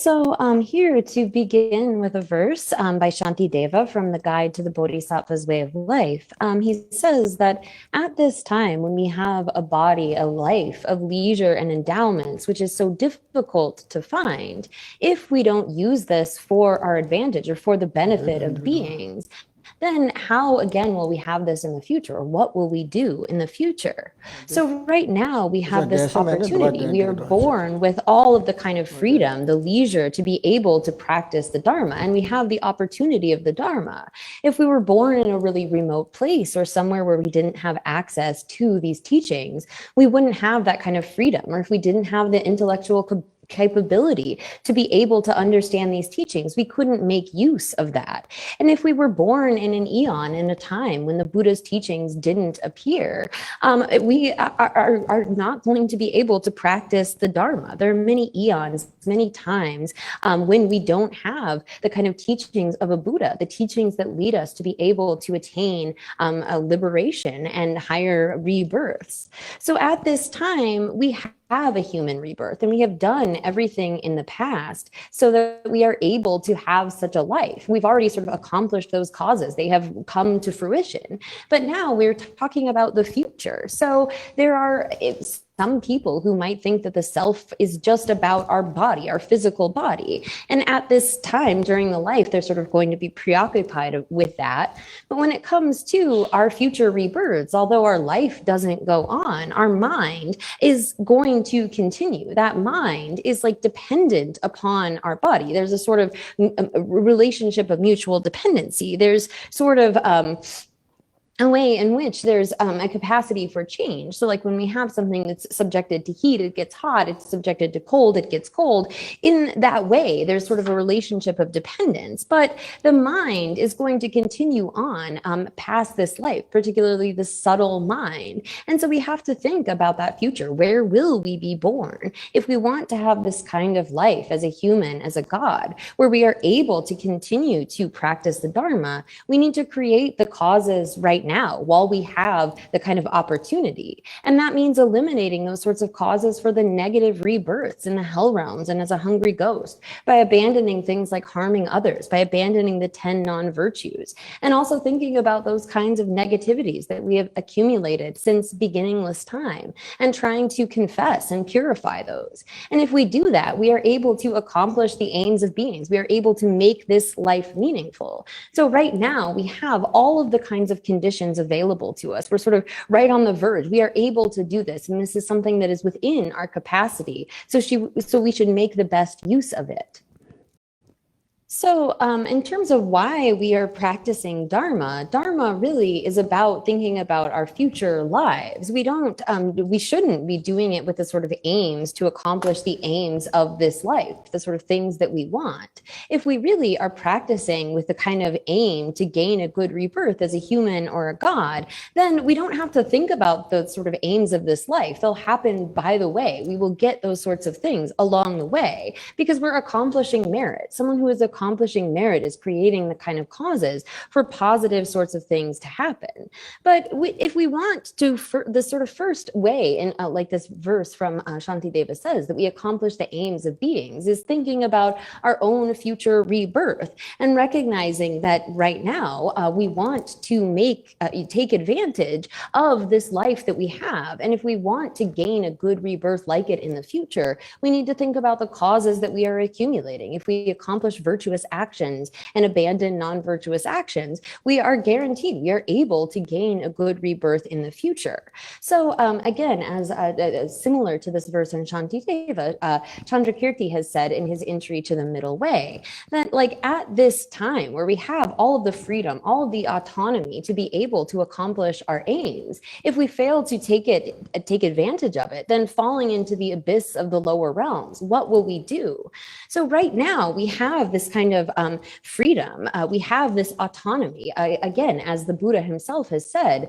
Here to begin with a verse by Shantideva from the Guide to the Bodhisattva's Way of Life. He says that at this time, when we have a body, a life of leisure and endowments, which is so difficult to find, if we don't use this for our advantage or for the benefit of beings, then how again will we have this in the future, or what will we do in the future? So right now we have this opportunity. We are born with all of the kind of freedom, the leisure to be able to practice the Dharma, and we have the opportunity of the Dharma. If we were born in a really remote place or somewhere where we didn't have access to these teachings, we wouldn't have that kind of freedom. Or if we didn't have the intellectual capability to be able to understand these teachings, we couldn't make use of that. And if we were born in an eon, in a time when the Buddha's teachings didn't appear, we are not going to be able to practice the Dharma. There are many eons, many times when we don't have the kind of teachings of a Buddha, the teachings that lead us to be able to attain a liberation and higher rebirths. So at this time, we have a human rebirth, and we have done everything in the past so that we are able to have such a life. We've already sort of accomplished those causes. They have come to fruition. But now we're talking about the future. So there are some people who might think that the self is just about our body, our physical body. And at this time during the life, they're sort of going to be preoccupied with that. But when it comes to our future rebirths, although our life doesn't go on, our mind is going to continue. That mind is like dependent upon our body. There's a sort of a relationship of mutual dependency. There's sort of a way in which there's a capacity for change. So like when we have something that's subjected to heat, it gets hot. It's subjected to cold, it gets cold. In that way, there's sort of a relationship of dependence. But the mind is going to continue on past this life, particularly the subtle mind. And so we have to think about that future. Where will we be born? If we want to have this kind of life as a human, as a God, where we are able to continue to practice the Dharma, we need to create the causes right now while we have the kind of opportunity. And that means eliminating those sorts of causes for the negative rebirths in the hell realms and as a hungry ghost, by abandoning things like harming others, by abandoning the 10 non-virtues, and also thinking about those kinds of negativities that we have accumulated since beginningless time and trying to confess and purify those. And if we do that, we are able to accomplish the aims of beings. We are able to make this life meaningful. So right now we have all of the kinds of conditions available to us. We're sort of right on the verge. We are able to do this. And this is something that is within our capacity. So we should make the best use of it. So in terms of why we are practicing Dharma, Dharma really is about thinking about our future lives. We shouldn't be doing it with the sort of aims to accomplish the aims of this life, the sort of things that we want. If we really are practicing with the kind of aim to gain a good rebirth as a human or a God, then we don't have to think about the sort of aims of this life. They'll happen by the way. We will get those sorts of things along the way because we're accomplishing merit. Someone who is accomplishing merit is creating the kind of causes for positive sorts of things to happen. But if we want to, the sort of first way, in like this verse from Shantideva says, that we accomplish the aims of beings, is thinking about our own future rebirth and recognizing that right now we want to take advantage of this life that we have. And if we want to gain a good rebirth like it in the future, we need to think about the causes that we are accumulating. If we accomplish virtuous actions and abandon non-virtuous actions, we are guaranteed, we are able to gain a good rebirth in the future. So again, as similar to this verse in Shantideva, Chandrakirti has said in his entry to the middle way, that like at this time where we have all of the freedom, all of the autonomy to be able to accomplish our aims, if we fail to take advantage of it, then falling into the abyss of the lower realms, what will we do? So right now we have this kind of freedom. We have this autonomy. Again, as the Buddha himself has said,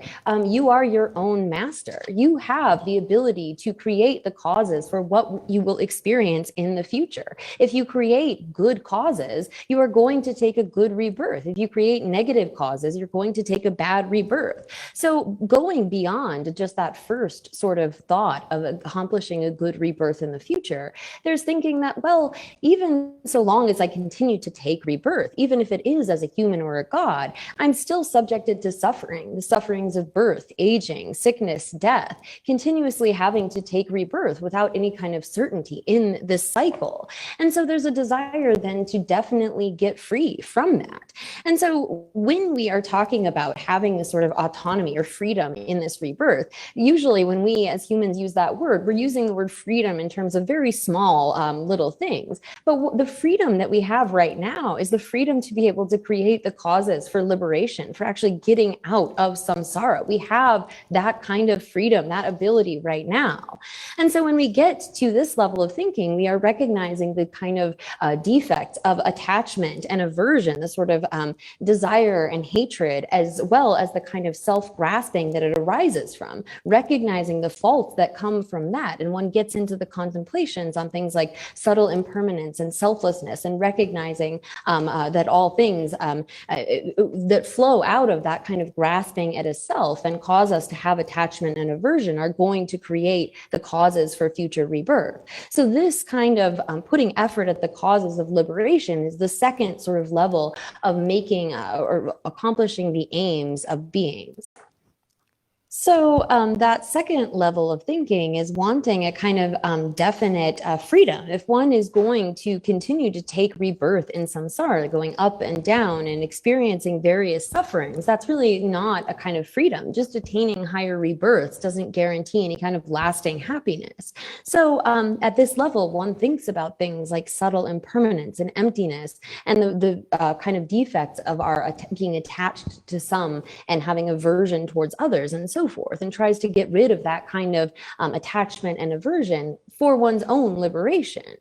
you are your own master. You have the ability to create the causes for what you will experience in the future. If you create good causes, you are going to take a good rebirth. If you create negative causes, you're going to take a bad rebirth. So going beyond just that first sort of thought of accomplishing a good rebirth in the future, there's thinking that, well, even so long as I continue to take rebirth, even if it is as a human or a god, I'm still subjected to suffering, the sufferings of birth, aging, sickness, death, continuously having to take rebirth without any kind of certainty in this cycle. And so there's a desire then to definitely get free from that. And so when we are talking about having this sort of autonomy or freedom in this rebirth, usually when we as humans use that word, we're using the word freedom in terms of very small little things. But the freedom that we have right now is the freedom to be able to create the causes for liberation, for actually getting out of samsara. We have that kind of freedom, that ability right now. And so when we get to this level of thinking, we are recognizing the kind of defect of attachment and aversion, the sort of desire and hatred, as well as the kind of self-grasping that it arises from, recognizing the faults that come from that. And one gets into the contemplations on things like subtle impermanence and selflessness, and recognizing that all things that flow out of that kind of grasping at a self and cause us to have attachment and aversion are going to create the causes for future rebirth. So this kind of putting effort at the causes of liberation is the second sort of level of making or accomplishing the aims of beings. So that second level of thinking is wanting a kind of definite freedom. If one is going to continue to take rebirth in samsara, going up and down and experiencing various sufferings, that's really not a kind of freedom. Just attaining higher rebirths doesn't guarantee any kind of lasting happiness. So at this level, one thinks about things like subtle impermanence and emptiness, and the kind of defects of our being attached to some and having aversion towards others, and so forth, and tries to get rid of that kind of attachment and aversion for one's own liberation.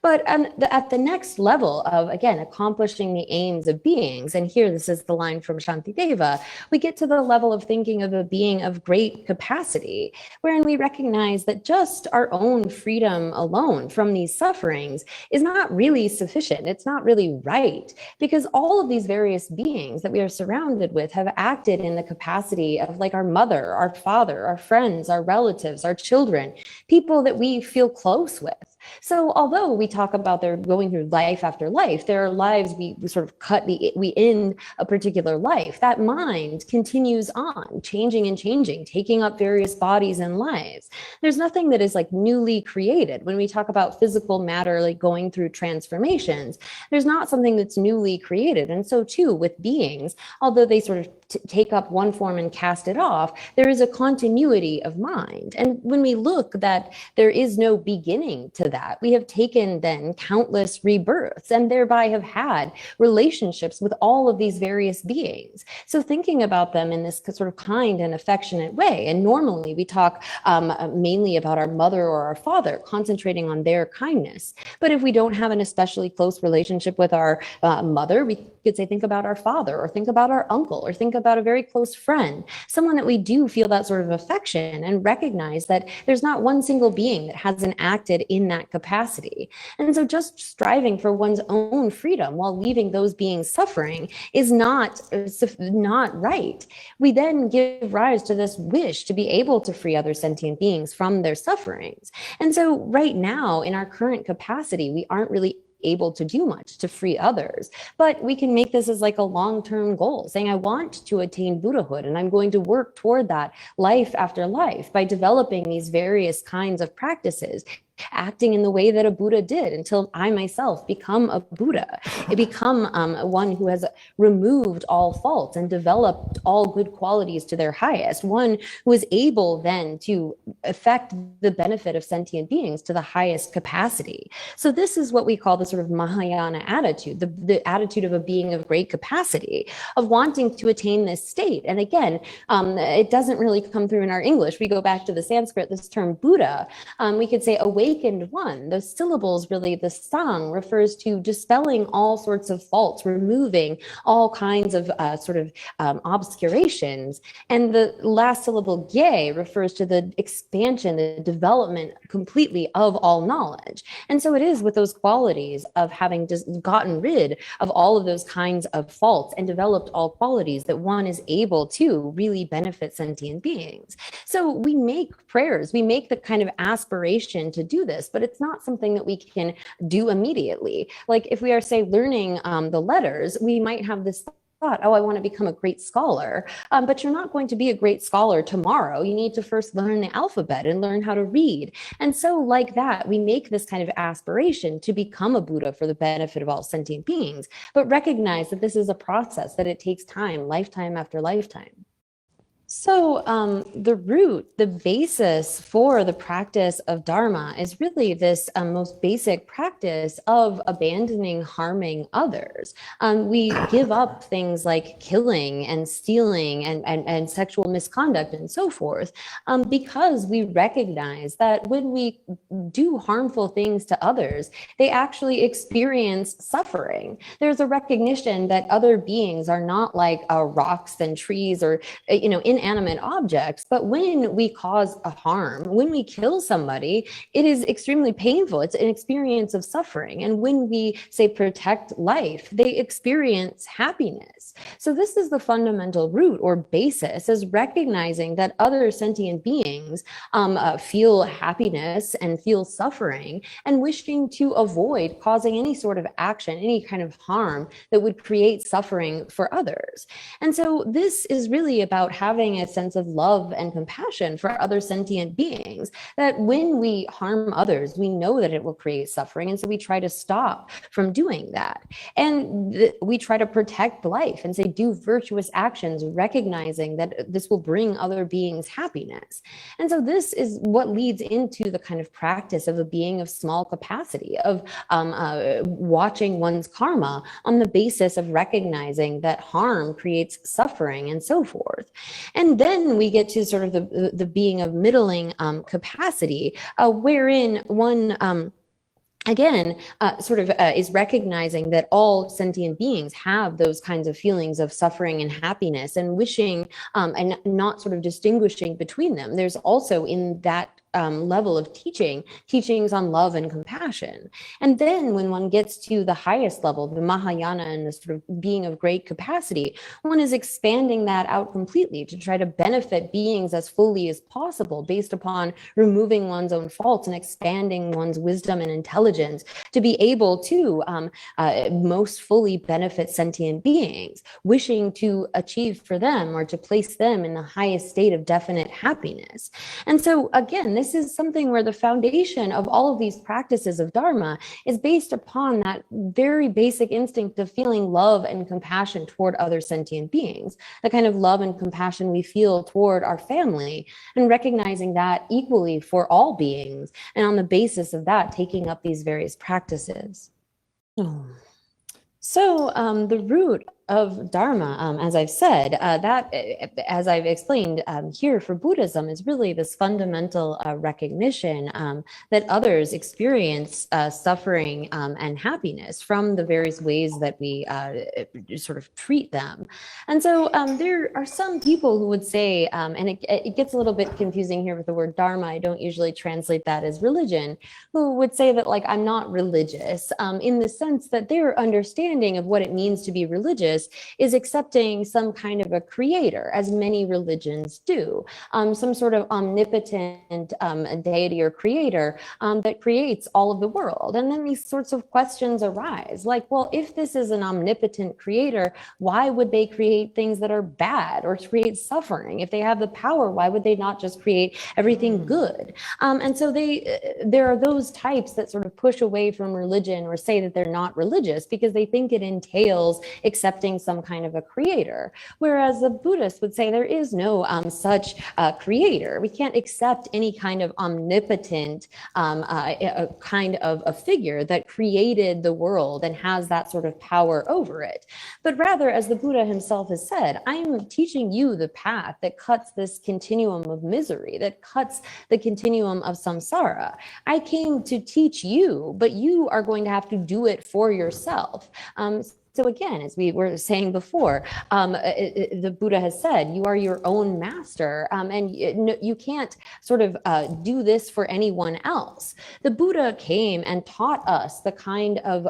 But at the next level of, again, accomplishing the aims of beings, and here this is the line from Shantideva, we get to the level of thinking of a being of great capacity, wherein we recognize that just our own freedom alone from these sufferings is not really sufficient. It's not really right, because all of these various beings that we are surrounded with have acted in the capacity of, like, our mother, our father, our friends, our relatives, our children, people that we feel close with. So although we talk about they're going through life after life, there are lives we sort of we end a particular life. That mind continues on, changing and changing, taking up various bodies and lives. There's nothing that is like newly created. When we talk about physical matter, like going through transformations, there's not something that's newly created. And so too with beings, although they sort of take up one form and cast it off, there is a continuity of mind. And when we look that there is no beginning to that, we have taken then countless rebirths and thereby have had relationships with all of these various beings. So thinking about them in this sort of kind and affectionate way, and normally we talk mainly about our mother or our father, concentrating on their kindness. But if we don't have an especially close relationship with our mother, we could say think about our father, or think about our uncle, or think about a very close friend, someone that we do feel that sort of affection, and recognize that there's not one single being that hasn't acted in that capacity. And so just striving for one's own freedom while leaving those beings suffering is not right. We then give rise to this wish to be able to free other sentient beings from their sufferings. And so right now, in our current capacity, we aren't really able to do much to free others, but we can make this as like a long-term goal, saying I want to attain Buddhahood, and I'm going to work toward that life after life by developing these various kinds of practices, acting in the way that a Buddha did until I myself become a Buddha. I become one who has removed all faults and developed all good qualities to their highest, one who is able then to affect the benefit of sentient beings to the highest capacity. So this is what we call the sort of Mahayana attitude, the attitude of a being of great capacity, of wanting to attain this state. And again, it doesn't really come through in our English. We go back to the Sanskrit, this term Buddha, we could say awakening awakened one. Those syllables, really, the sang refers to dispelling all sorts of faults, removing all kinds of obscurations. And the last syllable, ge, refers to the expansion, the development completely of all knowledge. And so it is with those qualities of having just gotten rid of all of those kinds of faults and developed all qualities that one is able to really benefit sentient beings. So we make prayers, we make the kind of aspiration to do this, but it's not something that we can do immediately. Like if we are, say, learning the letters, we might have this thought, oh, I want to become a great scholar. But you're not going to be a great scholar tomorrow. You need to first learn the alphabet and learn how to read. And so like that, we make this kind of aspiration to become a Buddha for the benefit of all sentient beings, but recognize that this is a process, that it takes time, lifetime after lifetime. So the root, the basis for the practice of Dharma is really this most basic practice of abandoning harming others. We give up things like killing and stealing and sexual misconduct and so forth because we recognize that when we do harmful things to others, they actually experience suffering. There's a recognition that other beings are not like rocks and trees or, inanimate objects, but when we cause a harm, when we kill somebody, it is extremely painful. It's an experience of suffering. And when we say protect life, they experience happiness. So this is the fundamental root or basis, is recognizing that other sentient beings feel happiness and feel suffering and wishing to avoid causing any sort of action, any kind of harm that would create suffering for others. And so this is really about having a sense of love and compassion for other sentient beings, that when we harm others, we know that it will create suffering. And so we try to stop from doing that. And we try to protect life and say, do virtuous actions, recognizing that this will bring other beings happiness. And so this is what leads into the kind of practice of a being of small capacity, of watching one's karma on the basis of recognizing that harm creates suffering and so forth. And then we get to sort of the being of middling capacity, wherein one again, is recognizing that all sentient beings have those kinds of feelings of suffering and happiness and wishing and not sort of distinguishing between them. There's also in that level of teachings on love and compassion. And then when one gets to the highest level, the Mahayana and the sort of being of great capacity, one is expanding that out completely to try to benefit beings as fully as possible based upon removing one's own faults and expanding one's wisdom and intelligence to be able to most fully benefit sentient beings, wishing to achieve for them or to place them in the highest state of definite happiness. And so again, this is something where the foundation of all of these practices of Dharma is based upon that very basic instinct of feeling love and compassion toward other sentient beings, the kind of love and compassion we feel toward our family, and recognizing that equally for all beings, and on the basis of that, taking up these various practices. So the root of Dharma, as I've said, that, as I've explained here for Buddhism, is really this fundamental recognition that others experience suffering and happiness from the various ways that we sort of treat them. And so there are some people who would say, and it gets a little bit confusing here with the word Dharma, I don't usually translate that as religion, who would say that, like, I'm not religious, in the sense that their understanding of what it means to be religious is accepting some kind of a creator, as many religions do, some sort of omnipotent deity or creator that creates all of the world. And then these sorts of questions arise, like, well, if this is an omnipotent creator, why would they create things that are bad or create suffering? If they have the power, why would they not just create everything good? And so there are those types that sort of push away from religion or say that they're not religious because they think it entails accepting accepting some kind of a creator. Whereas the Buddhists would say there is no such creator. We can't accept any kind of omnipotent kind of a figure that created the world and has that sort of power over it. But rather, as the Buddha himself has said, I'm teaching you the path that cuts this continuum of misery, that cuts the continuum of samsara. I came to teach you, but you are going to have to do it for yourself. So again, as we were saying before, the Buddha has said, you are your own master, and you can't sort of do this for anyone else. The Buddha came and taught us the kind of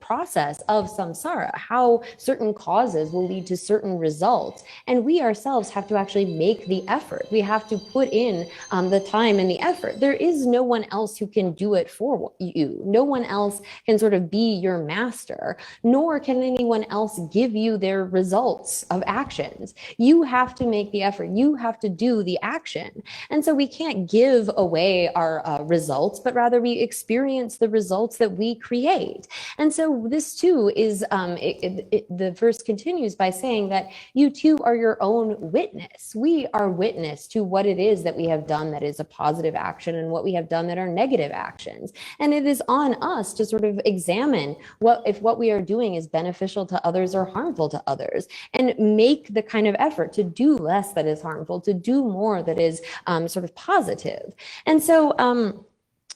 process of samsara, how certain causes will lead to certain results. And we ourselves have to actually make the effort. We have to put in the time and the effort. There is no one else who can do it for you. No one else can sort of be your master, nor can anyone else give you their results of actions. You have to make the effort. You have to do the action. And so we can't give away our results, but rather we experience the results that we create. And so this too is, the verse continues by saying that you too are your own witness. We are witness to what it is that we have done that is a positive action and what we have done that are negative actions. And it is on us to sort of examine if what we are doing is beneficial to others or harmful to others, and make the kind of effort to do less that is harmful, to do more that is sort of positive. And so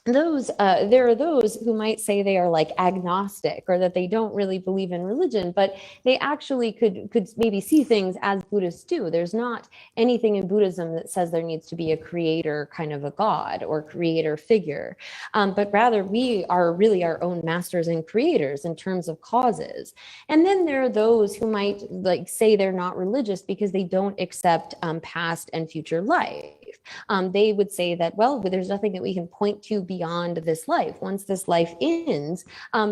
there are those who might say they are like agnostic, or that they don't really believe in religion, but they actually could maybe see things as Buddhists do. There's not anything in Buddhism that says there needs to be a creator kind of a god or creator figure, but rather we are really our own masters and creators in terms of causes. And then there are those who might like say they're not religious because they don't accept past and future life. They would say that, well, there's nothing that we can point to beyond this life. Once this life ends,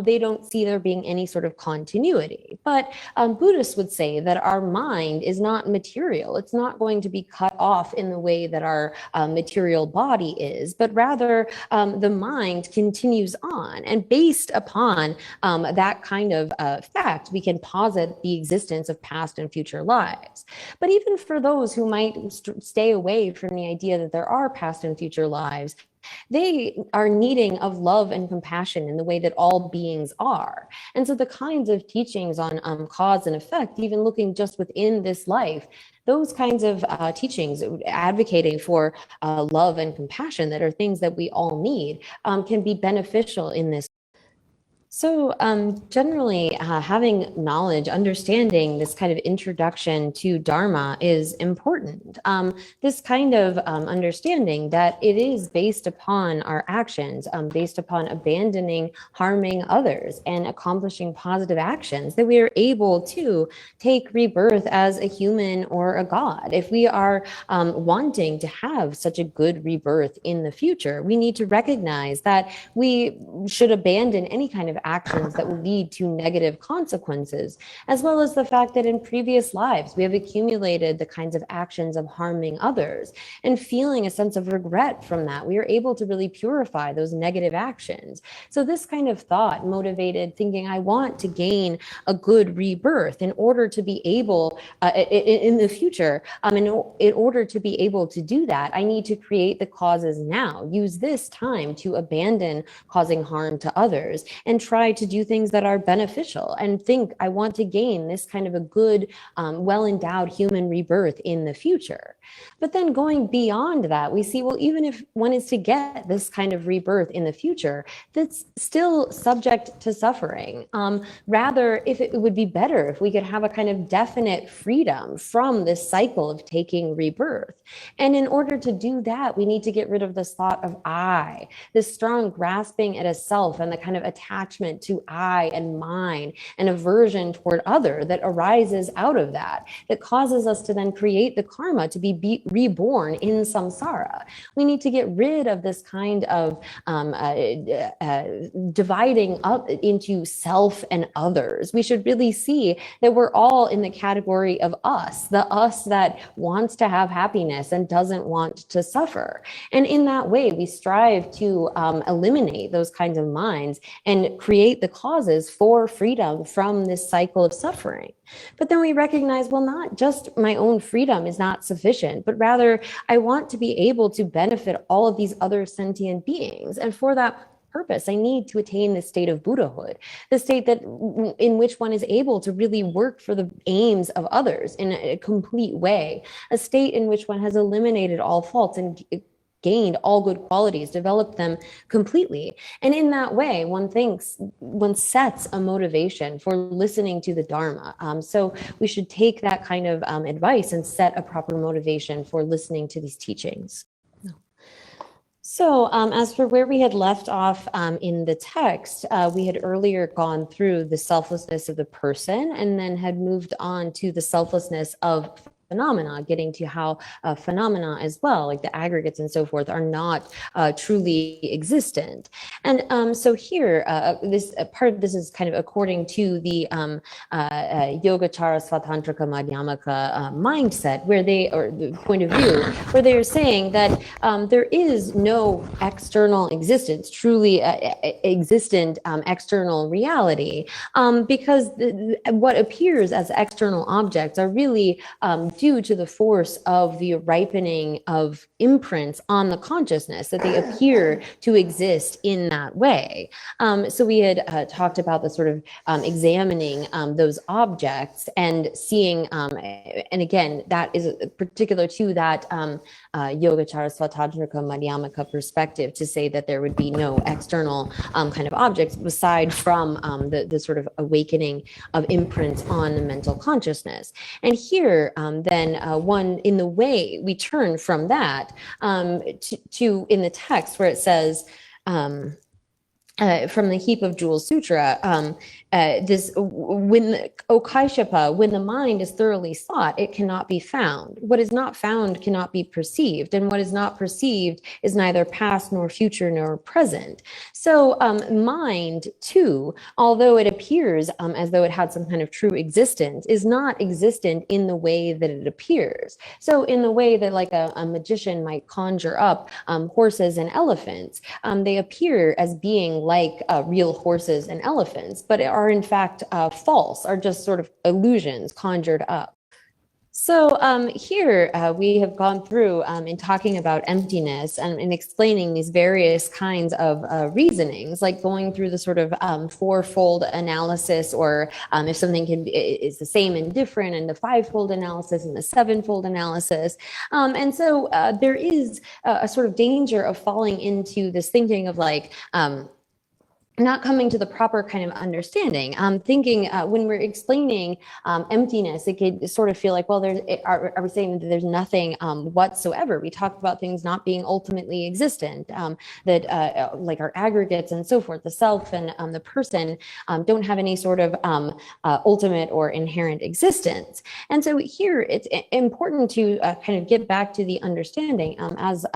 they don't see there being any sort of continuity. But Buddhists would say that our mind is not material. It's not going to be cut off in the way that our material body is, but rather the mind continues on. And based upon that kind of fact, we can posit the existence of past and future lives. But even for those who might stay away from the idea that there are past and future lives, they are needing of love and compassion in the way that all beings are. And so the kinds of teachings on cause and effect, even looking just within this life, those kinds of teachings advocating for love and compassion that are things that we all need can be beneficial in this. So generally, having knowledge, understanding this kind of introduction to Dharma is important. This kind of understanding that it is based upon our actions, based upon abandoning harming others and accomplishing positive actions, that we are able to take rebirth as a human or a god. If we are wanting to have such a good rebirth in the future, we need to recognize that we should abandon any kind of actions that will lead to negative consequences, as well as the fact that in previous lives we have accumulated the kinds of actions of harming others, and feeling a sense of regret from that, we are able to really purify those negative actions. So this kind of thought motivated thinking, I want to gain a good rebirth in order to be able in the future, in order to be able to do that, I need to create the causes now, use this time to abandon causing harm to others and try to do things that are beneficial, and think I want to gain this kind of a good, well-endowed human rebirth in the future. But then going beyond that, we see, well, even if one is to get this kind of rebirth in the future, that's still subject to suffering. Rather, if it would be better if we could have a kind of definite freedom from this cycle of taking rebirth. And in order to do that, we need to get rid of this thought of I, this strong grasping at a self and the kind of attachment to I and mine and aversion toward other that arises out of that causes us to then create the karma to be reborn in samsara. We need to get rid of this kind of dividing up into self and others. We should really see that we're all in the category of us, the us that wants to have happiness and doesn't want to suffer. And in that way, we strive to eliminate those kinds of minds and create create the causes for freedom from this cycle of suffering. But then we recognize, well, not just my own freedom is not sufficient, but rather I want to be able to benefit all of these other sentient beings. And for that purpose, I need to attain the state of Buddhahood, the state that in which one is able to really work for the aims of others in a complete way, a state in which one has eliminated all faults and gained all good qualities, developed them completely. And in that way, one sets a motivation for listening to the Dharma. So we should take that kind of advice and set a proper motivation for listening to these teachings. So as for where we had left off in the text, we had earlier gone through the selflessness of the person and then had moved on to the selflessness of phenomena, getting to how phenomena as well, like the aggregates and so forth, are not truly existent. And so here, this part of this is kind of according to the Yogacara Svatantrika Madhyamaka mindset, where or the point of view, where they are saying that there is no external existence, truly existent external reality, because what appears as external objects are really due to the force of the ripening of imprints on the consciousness, that they appear to exist in that way. So we had talked about the sort of examining those objects and seeing, and again, that is particular to that Yogacara Svatantrika Madhyamaka perspective, to say that there would be no external kind of objects aside from the sort of awakening of imprints on the mental consciousness. And here, then one, in the way we turn from that to in the text where it says, from the Heap of Jewels Sutra, O Kaishapa, when the mind is thoroughly sought, it cannot be found. What is not found cannot be perceived, and what is not perceived is neither past nor future nor present. So mind too, although it appears as though it had some kind of true existence, is not existent in the way that it appears. So in the way that like a magician might conjure up horses and elephants, they appear as being like real horses and elephants, but are in fact false, are just sort of illusions conjured up. So here we have gone through in talking about emptiness and explaining these various kinds of reasonings, like going through the sort of fourfold analysis, or if something is the same and different, and the fivefold analysis and the sevenfold analysis. And so there is a sort of danger of falling into this thinking of like, not coming to the proper kind of understanding. Thinking when we're explaining emptiness, it could sort of feel like, well, are we saying that there's nothing whatsoever? We talked about things not being ultimately existent, that like our aggregates and so forth, the self and the person don't have any sort of ultimate or inherent existence. And so here it's important to kind of get back to the understanding, as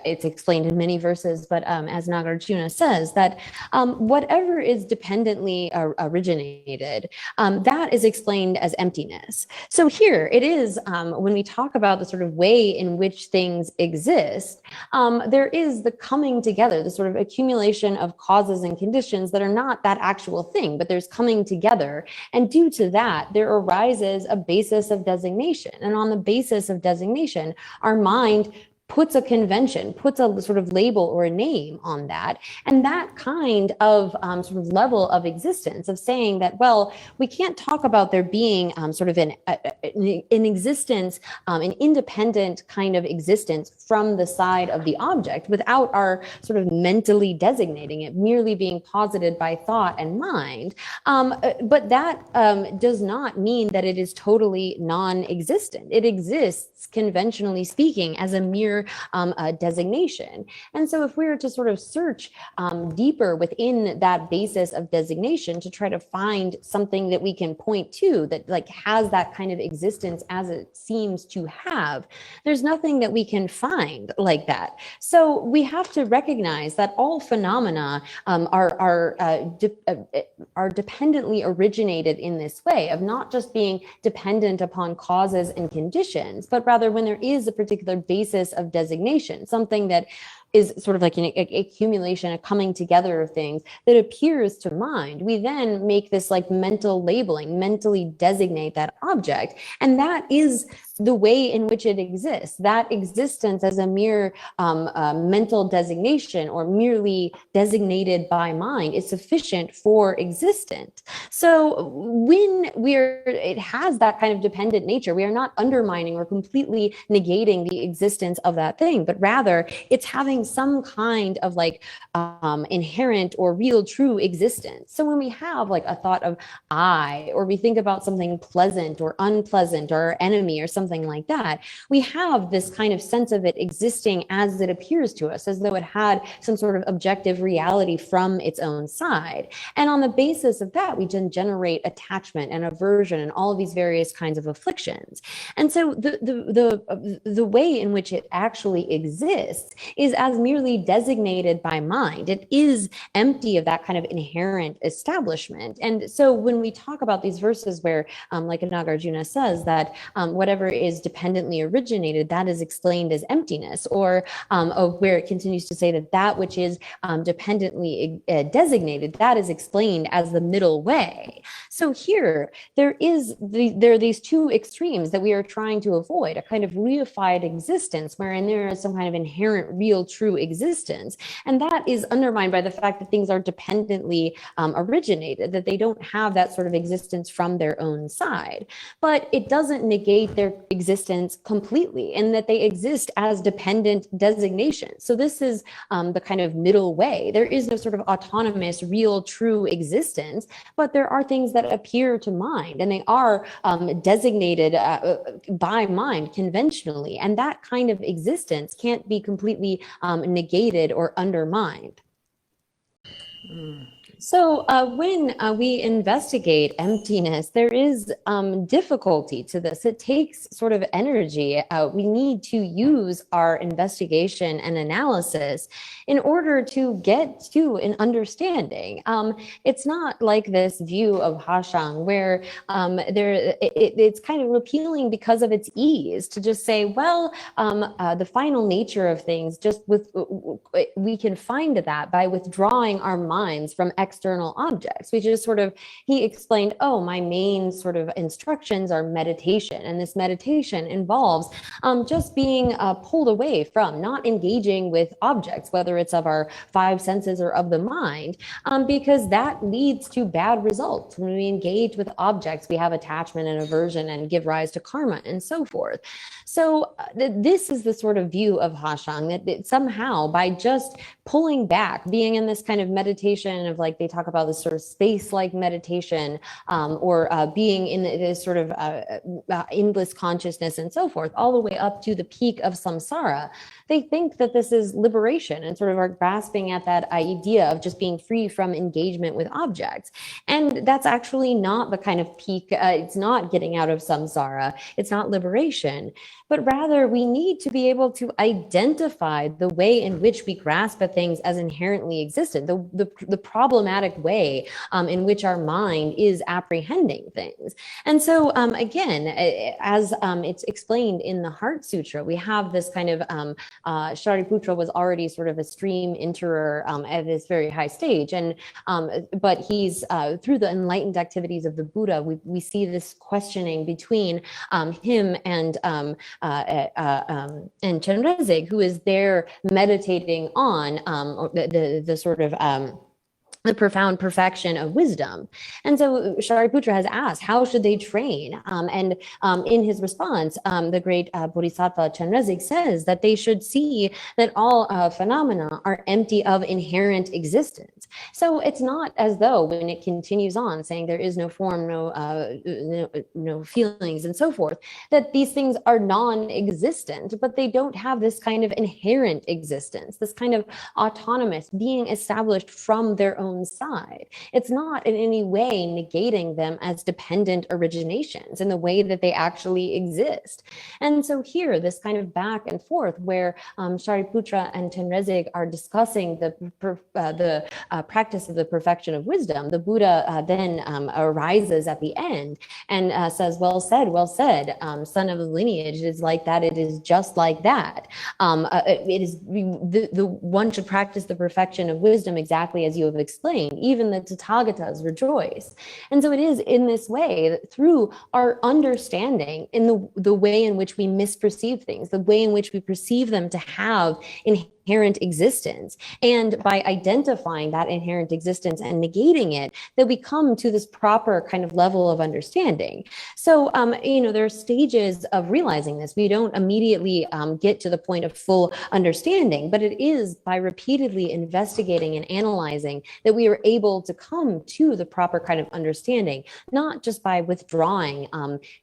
it's explained in many verses, but as Nagarjuna says, that whatever is dependently originated, that is explained as emptiness. So here it is, when we talk about the sort of way in which things exist, there is the coming together, the sort of accumulation of causes and conditions that are not that actual thing, but there's coming together. And due to that, there arises a basis of designation. And on the basis of designation, our mind puts a convention, puts a sort of label or a name on that. And that kind of sort of level of existence, of saying that, well, we can't talk about there being sort of an existence, an independent kind of existence from the side of the object without our sort of mentally designating it, merely being posited by thought and mind. But that does not mean that it is totally non-existent. It exists, conventionally speaking, as a mere designation. And so if we were to sort of search deeper within that basis of designation to try to find something that we can point to that like has that kind of existence as it seems to have, there's nothing that we can find like that. So we have to recognize that all phenomena are dependently originated in this way of not just being dependent upon causes and conditions, but rather when there is a particular basis of designation, something that is sort of like an accumulation, a coming together of things that appears to mind, we then make this like mental labeling, mentally designate that object. And that is the way in which it exists. That existence as a mere mental designation or merely designated by mind is sufficient for existence. So when it has that kind of dependent nature, we are not undermining or completely negating the existence of that thing, but rather it's having some kind of like inherent or real true existence. So when we have like a thought of I, or we think about something pleasant or unpleasant or enemy or something like that, we have this kind of sense of it existing as it appears to us, as though it had some sort of objective reality from its own side. And on the basis of that, we then generate attachment and aversion and all of these various kinds of afflictions. And so the way in which it actually exists is as merely designated by mind. It is empty of that kind of inherent establishment. And so when we talk about these verses where, like Nagarjuna says, that whatever is dependently originated, that is explained as emptiness, or where it continues to say that which is dependently designated, that is explained as the middle way. So here, there are these two extremes that we are trying to avoid, a kind of reified existence wherein there is some kind of inherent, real, true existence. And that is undermined by the fact that things are dependently originated, that they don't have that sort of existence from their own side. But it doesn't negate their existence completely, and that they exist as dependent designations. So this is the kind of middle way. There is no sort of autonomous, real, true existence, but there are things that appear to mind, and they are designated by mind conventionally. And that kind of existence can't be completely negated or undermined. So when we investigate emptiness, there is difficulty to this. It takes sort of energy. We need to use our investigation and analysis in order to get to an understanding. It's not like this view of Hashang where it's kind of appealing because of its ease to just say, well, the final nature of things, we can find that by withdrawing our minds from external objects. He explained, my main sort of instructions are meditation. And this meditation involves just being pulled away from, not engaging with objects, whether it's of our five senses or of the mind, because that leads to bad results. When we engage with objects, we have attachment and aversion and give rise to karma and so forth. So this is the sort of view of Hashang, that somehow by just pulling back, being in this kind of meditation of like, they talk about this sort of space-like meditation, or being in this sort of endless consciousness and so forth, all the way up to the peak of samsara, they think that this is liberation and sort of are grasping at that idea of just being free from engagement with objects. And that's actually not the kind of peak, it's not getting out of samsara, it's not liberation, but rather we need to be able to identify the way in which we grasp at things as inherently existent, the problematic way in which our mind is apprehending things. And so again, as it's explained in the Heart Sutra, we have this kind of Shariputra was already sort of a stream enterer at this very high stage, and but he's through the enlightened activities of the Buddha, we see this questioning between him and Chenrezig, who is there meditating on the sort of the profound perfection of wisdom. And so Shariputra has asked, how should they train? And in his response, the great Bodhisattva Chenrezig says that they should see that all phenomena are empty of inherent existence. So it's not as though when it continues on saying there is no form, no feelings and so forth, that these things are non-existent, but they don't have this kind of inherent existence, this kind of autonomous being established from their own own side. It's not in any way negating them as dependent originations in the way that they actually exist. And so here, this kind of back and forth where Shariputra and Tenrezig are discussing the practice of the perfection of wisdom, the Buddha then arises at the end and says, well said, son of the lineage. It is like that. It is just like that. It is the one should practice the perfection of wisdom exactly as you have explained. Even the Tathagatas rejoice. And so it is in this way that through our understanding in the way in which we misperceive things, the way in which we perceive them to have inherent existence, and by identifying that inherent existence and negating it, that we come to this proper kind of level of understanding. So, there are stages of realizing this. We don't immediately get to the point of full understanding, but it is by repeatedly investigating and analyzing that we are able to come to the proper kind of understanding, not just by withdrawing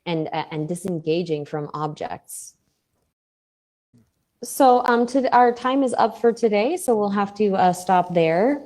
and disengaging from objects. So our time is up for today, so we'll have to stop there.